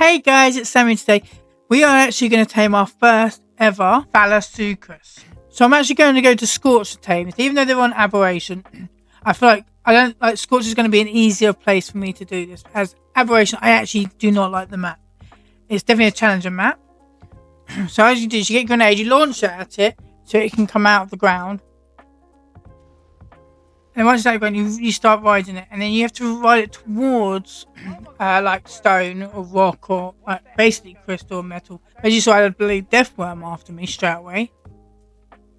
Hey guys, it's Sammy today. We are actually going to tame our first ever Fasolasuchus. So I'm actually going to go to Scorched to tame it. Even though they're on Aberration, I feel like Scorched is going to be an easier place for me to do this. As Aberration, I actually do not like the map. It's definitely a challenger map. So as you do is you get a grenade, you launch it at it so it can come out of the ground. And once it's out of the ground, you start riding it, and then you have to ride it towards like stone or rock or basically crystal or metal. As you saw, I had a bloody death worm after me straight away.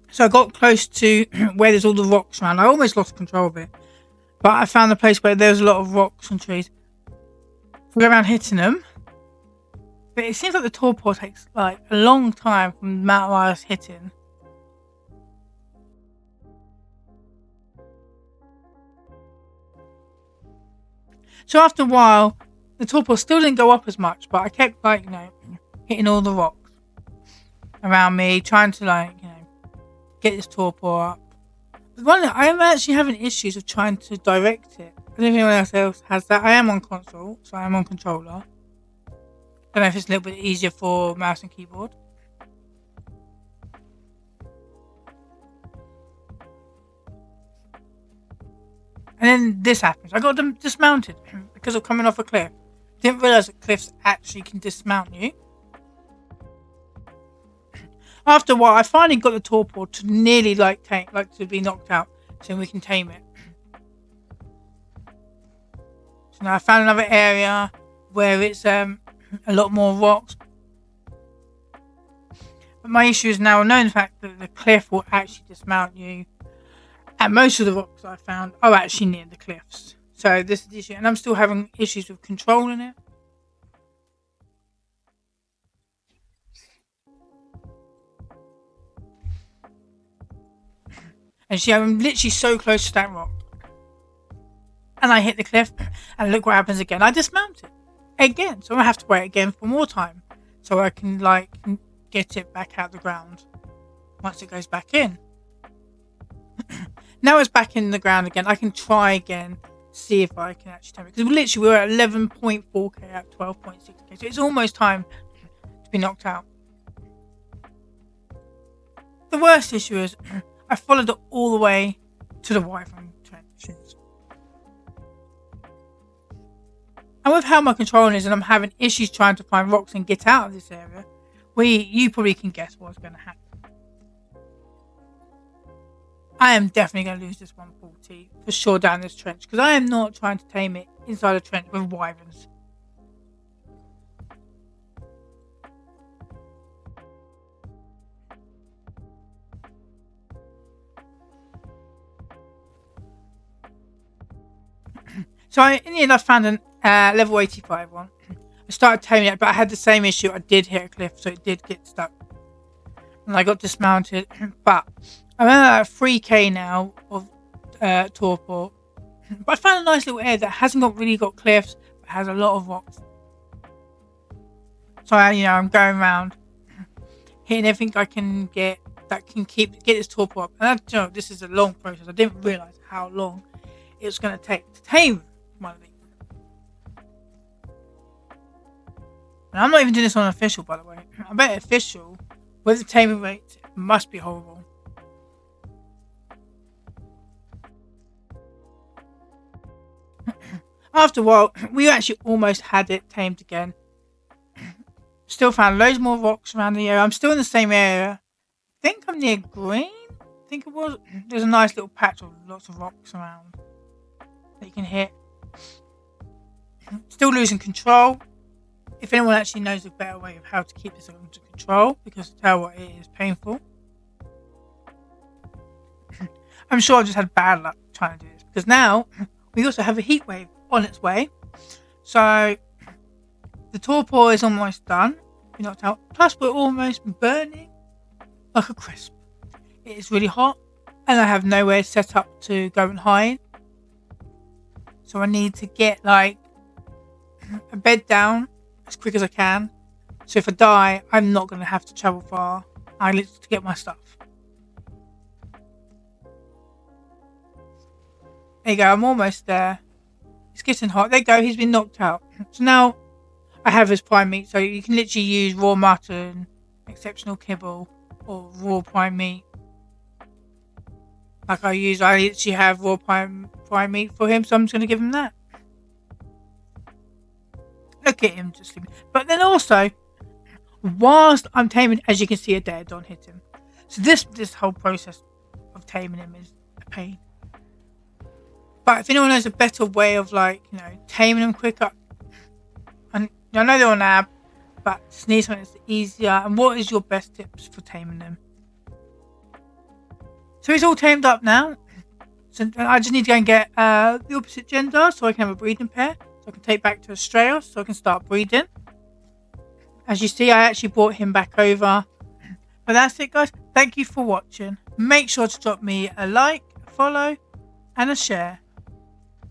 So I got close to where there's all the rocks around. I almost lost control of it, but I found a place where there's a lot of rocks and trees. We go around hitting them, but it seems like the torpor takes like a long time from the amount I was hitting. So after a while, the torpor still didn't go up as much, but I kept hitting all the rocks around me, trying to get this torpor up. But I'm actually having issues of trying to direct it. I don't know if anyone else has that. I am on console, so I am on controller. I don't know if it's a little bit easier for mouse and keyboard. And then this happens. I got them dismounted because of coming off a cliff. Didn't realise that cliffs actually can dismount you. After a while, I finally got the torpor to nearly to be knocked out, so we can tame it. So now I found another area where it's a lot more rocks. But my issue is now knowing the fact that the cliff will actually dismount you. And most of the rocks I found are actually near the cliffs. So this is the issue. And I'm still having issues with controlling it. And see, I'm literally so close to that rock. And I hit the cliff. And look what happens again. I dismount it. Again. So I have to wait again for more time. So I can get it back out the ground. Once it goes back in. Now it's back in the ground again. I can try again, see if I can actually tame it. Because literally we're at 11.4k at 12.6k. So it's almost time to be knocked out. The worst issue is I followed it all the way to the Wyvern trenches. And with how my controlling is and I'm having issues trying to find rocks and get out of this area, you probably can guess what's going to happen. I am definitely going to lose this 140 for sure down this trench because I am not trying to tame it inside a trench with wyverns. So in the end I found a level 85 one. I started taming it, but I had the same issue. I did hit a cliff, so it did get stuck. And I got dismounted, but I'm at 3k now of torpor. But I found a nice little area that hasn't really got cliffs, but has a lot of rocks. So I'm going around, hitting everything I can get that can get this torpor up. And this is a long process. I didn't realise how long it was going to take to tame one of these. And I'm not even doing this on official, by the way. I bet official, with the taming rate, it must be horrible. After a while, we actually almost had it tamed again. Still found loads more rocks around the area. I'm still in the same area. I think I'm near green. I think it was. There's a nice little patch of lots of rocks around that you can hit. Still losing control. If anyone actually knows a better way of how to keep this under control, because tell what it is painful. I'm sure I've just had bad luck trying to do this because now we also have a heat wave on its way. So the torpor is almost done. We're knocked out. Plus we're almost burning like a crisp. It is really hot and I have nowhere set up to go and hide. So I need to get a bed down as quick as I can. So if I die, I'm not going to have to travel far. I need to get my stuff. There you go, I'm almost there. It's getting hot. There you go, he's been knocked out. So now I have as prime meat, so you can literally use raw mutton, exceptional kibble, or raw prime meat. Like I literally have raw prime meat for him, so I'm just going to give him that. Look at him just sleeping. But then also, whilst I'm taming, as you can see, a daredon hit him. So this whole process of taming him is a pain. But if anyone has a better way of taming them quicker, and I know they're on app, but just need something that's easier. And what is your best tips for taming them? So he's all tamed up now. So I just need to go and get the opposite gender so I can have a breeding pair. So I can take back to Australia so I can start breeding. As you see, I actually brought him back over. But that's it, guys. Thank you for watching. Make sure to drop me a like, a follow, and a share.